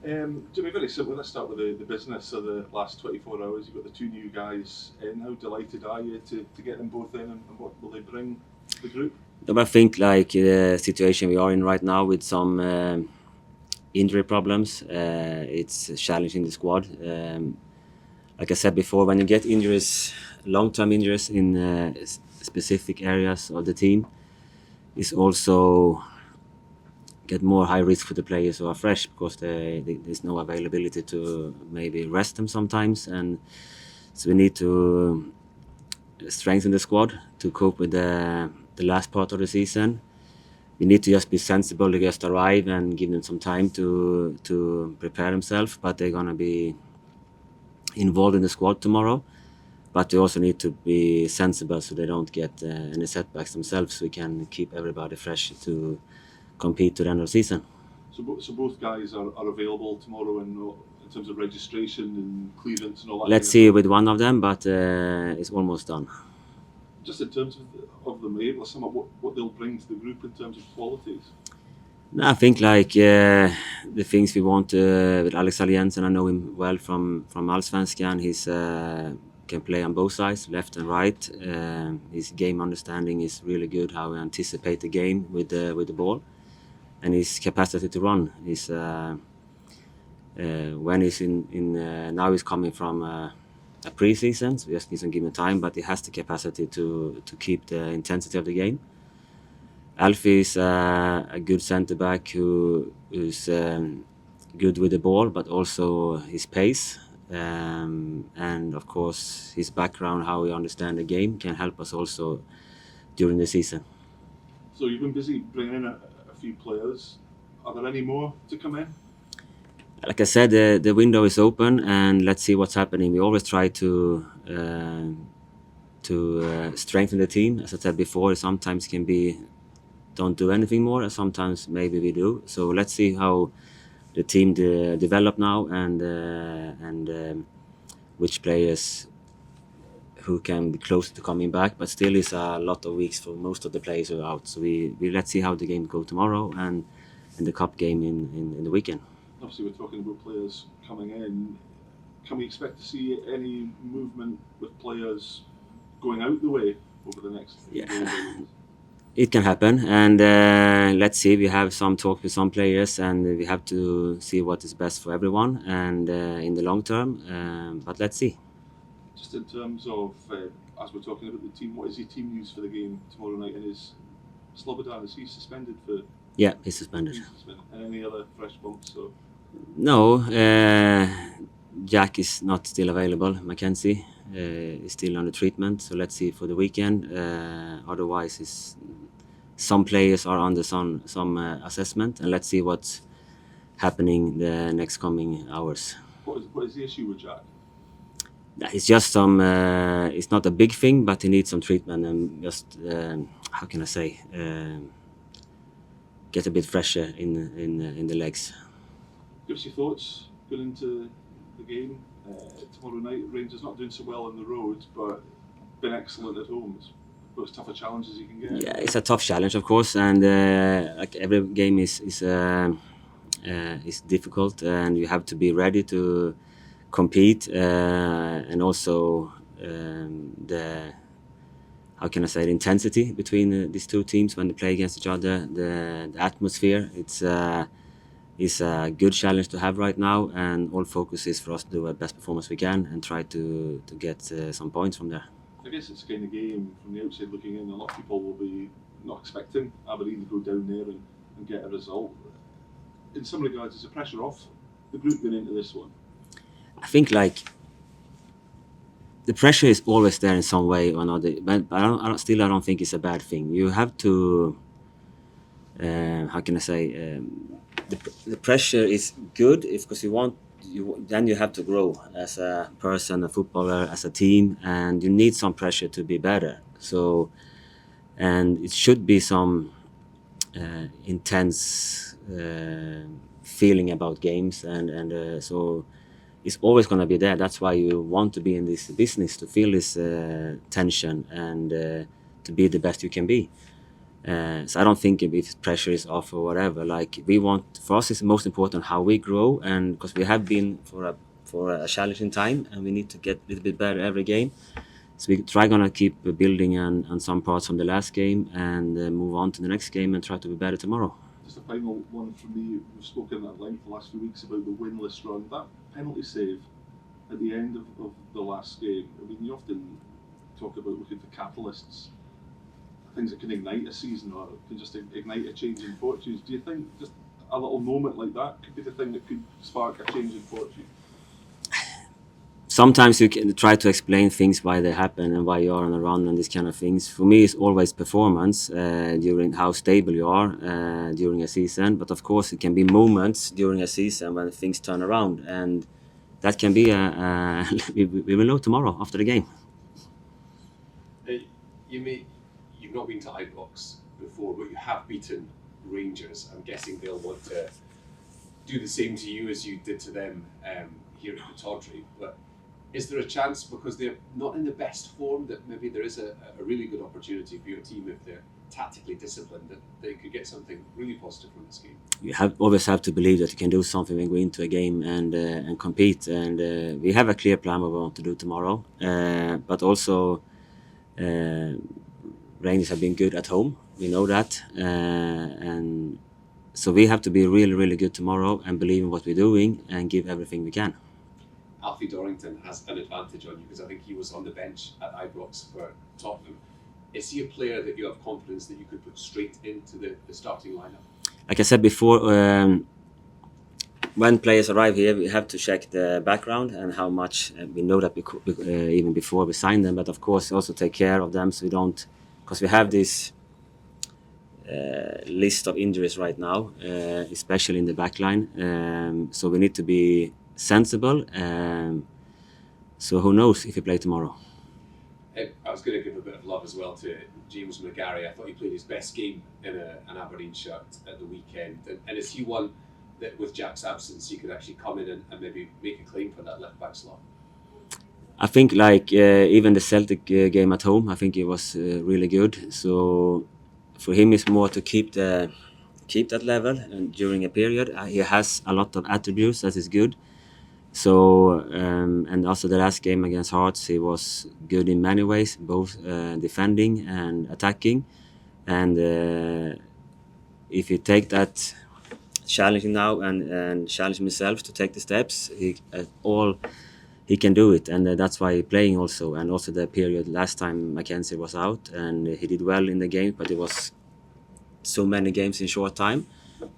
Jimmy, very simply, let's start with the business of the last 24 hours. You've got the two new guys in. How delighted are you to get them both in, and what will they bring to the group? I think like the situation we are in right now with some injury problems, it's challenging the squad. Like I said before, when you get injuries, long-term injuries in specific areas of the team, it's also get more high risk for the players who are fresh because there's no availability to maybe rest them sometimes, and so we need to strengthen the squad to cope with the last part of the season. We need to just be sensible to just arrive and give them some time to prepare themselves, but they're gonna be involved in the squad tomorrow. But we also need to be sensible so they don't get any setbacks themselves, so we can keep everybody fresh to compete to the end of the season. So both guys are available tomorrow in terms of registration and clearance and all that. Let's see with one of them, but it's almost done. Just in terms of them, able to sum up what they'll bring to the group in terms of qualities. I think like the things we want with Alex Jensen, I know him well from Allsvenskan. He's can play on both sides, left and right. His game understanding is really good. How he anticipate the game with the ball, and his capacity to run is when he's in now he's coming from a pre-season, so we just need to give him time. But he has the capacity to keep the intensity of the game. Alfie is a good centre back who's good with the ball, but also his pace. And of course his background, how he understands the game, can help us also during the season. So you've been busy bringing in a few players. Are there any more to come in? Like I said, the window is open, and let's see what's happening. We always try to strengthen the team. As I said before, sometimes can be don't do anything more, and sometimes maybe we do. So let's see how the team develop now, and which players who can be close to coming back. But still, is a lot of weeks for most of the players who are out. So we let's see how the game go tomorrow and the cup game in the weekend. Obviously, we're talking about players coming in. Can we expect to see any movement with players going out the way over the next few days? It can happen, and let's see. We have some talk with some players, and we have to see what is best for everyone and in the long term. But let's see. Just in terms of, as we're talking about the team, what is your team news for the game tomorrow night? And is Slobodan, is he suspended for? Yeah, he's suspended. And any other fresh bumps? Or? No, Jack is not still available. Mackenzie is still under treatment, so let's see for the weekend. Otherwise, some players are under some assessment, and let's see what's happening the next coming hours. What is the issue with Jack? It's just some. It's not a big thing, but he needs some treatment and just how can I say, get a bit fresher in the legs. Give us your thoughts going into the game tomorrow night. Rangers not doing so well on the road, but been excellent at home. It's as tough a challenge as you can get. Yeah, it's a tough challenge, of course, and like every game is difficult, and you have to be ready to compete, and also the how can I say, the intensity between these two teams when they play against each other, the atmosphere. It's a good challenge to have right now, and all focus is for us to do our best performance we can and try to get some points from there. I guess it's kind of game from the outside looking in. A lot of people will be not expecting Aberdeen to go down there and get a result. In some regards, is the pressure off the group going into this one? I think like the pressure is always there in some way or another, but I don't think it's a bad thing. You have to how can I say, the pressure is good because then you have to grow as a person, a footballer, as a team, and you need some pressure to be better. So, and it should be some intense feeling about games, and so it's always going to be there. That's why you want to be in this business, to feel this tension and to be the best you can be. So I don't think if pressure is off or whatever. Like we want, for us, it's most important how we grow, and because we have been for a challenging time, and we need to get a little bit better every game. So we try gonna keep building on some parts from the last game and move on to the next game and try to be better tomorrow. Just a final one from me. We've spoken at length the last few weeks about the winless run. That penalty save at the end of the last game. I mean, you often talk about looking for catalysts, things that can ignite a season or can just ignite a change in fortunes. Do you think just a little moment like that could be the thing that could spark a change in fortune? Sometimes you can try to explain things why they happen and why you are on a run and these kind of things. For me, it's always performance during how stable you are during a season. But of course, it can be moments during a season when things turn around, and that can be we will know tomorrow after the game. You've not been to Ibrox before, but you have beaten Rangers. I'm guessing they'll want to do the same to you as you did to them here at the Tawdry. But is there a chance, because they're not in the best form, that maybe there is a really good opportunity for your team, if they're tactically disciplined, that they could get something really positive from this game? You always have to believe that you can do something when you go into a game and compete. And we have a clear plan what we want to do tomorrow. But also, Rangers have been good at home. We know that, and so we have to be really, really good tomorrow and believe in what we're doing and give everything we can. Alfie Dorrington has an advantage on you because I think he was on the bench at Ibrox for Tottenham. Is he a player that you have confidence that you could put straight into the starting lineup? Like I said before, when players arrive here, we have to check the background and how much. We know that even before we sign them, but of course also take care of them so we don't, because we have this list of injuries right now, especially in the back line. So we need to be sensible. So who knows if he play tomorrow? I was going to give a bit of love as well to James McGarry. I thought he played his best game in an Aberdeen shirt at the weekend. And is he one that, with Jack's absence, he could actually come in and maybe make a claim for that left-back slot? I think like even the Celtic game at home, I think it was really good. So for him, it's more to keep that level and during a period. He has a lot of attributes that is good. So and also the last game against Hearts, he was good in many ways, both defending and attacking. And if you take that challenging now and challenge himself to take the steps, he can do it, and that's why he's playing also. And also the period last time Mackenzie was out, and he did well in the game, but it was so many games in short time.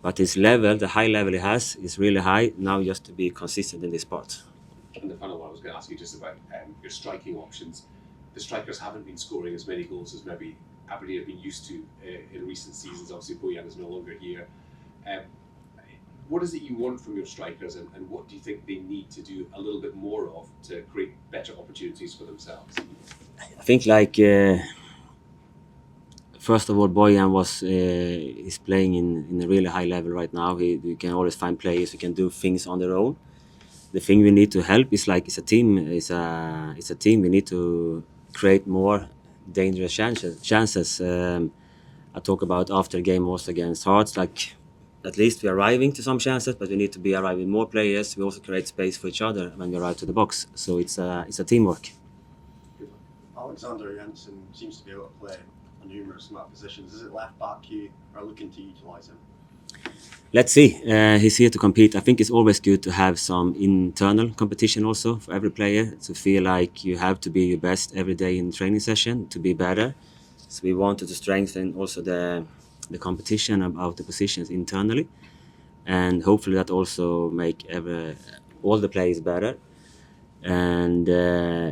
But his level, the high level he has, is really high. Now just to be consistent in this part. And the final one I was going to ask you just about your striking options. The strikers haven't been scoring as many goals as maybe Aberdeen have been used to in recent seasons. Obviously, Bojan is no longer here. What is it you want from your strikers, and what do you think they need to do a little bit more of to create better opportunities for themselves? I think like first of all, Bojan is playing in a really high level right now. You can always find players who can do things on their own. The thing we need to help is like it's a team. It's a team. We need to create more dangerous chances. I talk about after the game also against Hearts. Like at least we're arriving to some chances, but we need to be arriving more players. We also create space for each other when we arrive to the box. So it's a teamwork. Alexander Jensen seems to be able to play on numerous map positions. Is it left back you are looking to utilise him? Let's see. He's here to compete. I think it's always good to have some internal competition also for every player, to feel like you have to be your best every day in training session to be better. So we wanted to strengthen also the competition about the positions internally, and hopefully that also make all the players better. And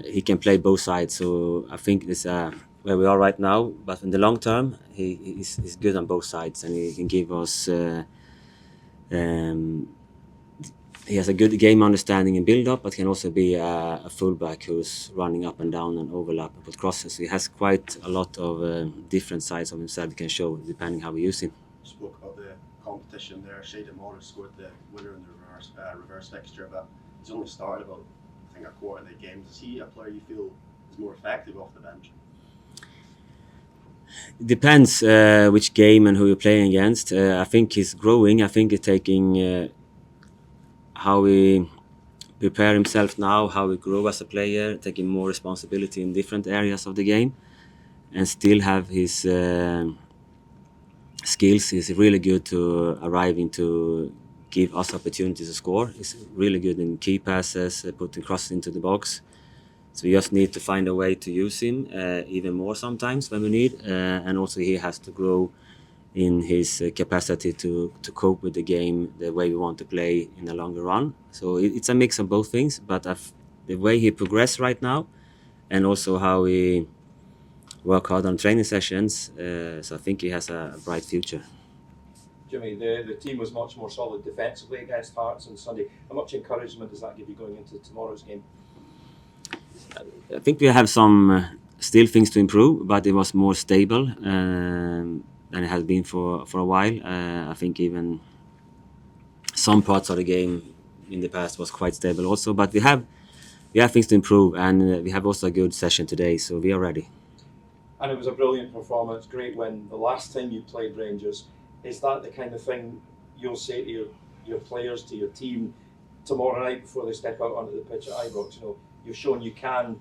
he can play both sides. So I think it's where we are right now, but in the long term, he's good on both sides, and he can give us. He has a good game understanding and build-up, but can also be a fullback who's running up and down and overlap and put crosses. So he has quite a lot of different sides of himself he can show, depending how we use him. You spoke about the competition there. Shayden scored the winner in the reverse fixture, but he's only started about, I think, a quarter of the games. Is he a player you feel is more effective off the bench? It depends which game and who you're playing against. I think he's growing. I think he's taking how he prepare himself now, how he grow as a player, taking more responsibility in different areas of the game, and still have his skills. He's really good to arriving to give us opportunities to score. He's really good in key passes, putting crosses into the box. So we just need to find a way to use him even more sometimes when we need, and also he has to grow in his capacity to cope with the game the way we want to play in the longer run. So it's a mix of both things, but the way he progressed right now, and also how he work hard on training sessions, so I think he has a bright future. Jimmy, the team was much more solid defensively against Hearts on Sunday. How much encouragement does that give you going into tomorrow's game? I think we have some still things to improve, but it was more stable than it has been for a while. I think even some parts of the game in the past was quite stable also, but we have things to improve, and we have also a good session today, so we are ready. And it was a brilliant performance, great win. The last time you played Rangers, is that the kind of thing you'll say to your players, to your team tomorrow night before they step out onto the pitch at Ibrox? You know, you've shown you can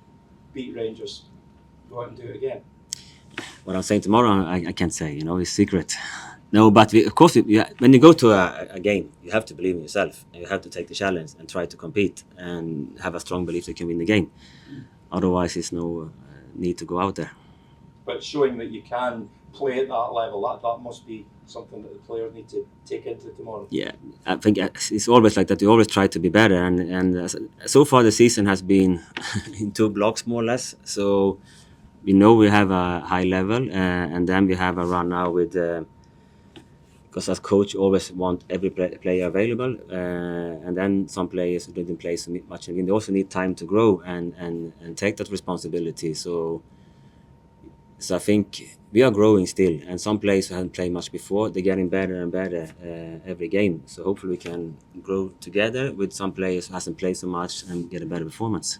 beat Rangers. Go out and do it again. What I'm saying tomorrow, I can't say. You know, it's secret. No, but of course, when you go to a game, you have to believe in yourself, and you have to take the challenge and try to compete and have a strong belief that you can win the game. Otherwise, there's no need to go out there. But showing that you can play at that level, that must be something that the players need to take into tomorrow. Yeah, I think it's always like that. You always try to be better, and so far the season has been in 2 blocks more or less. So we know we have a high level, and then we have a run now with. Because as coach, you always want every player available, and then some players who didn't play so much again, they also need time to grow and take that responsibility. So I think we are growing still, and some players who haven't played much before, they're getting better and better every game. So hopefully we can grow together with some players who hasn't played so much and get a better performance.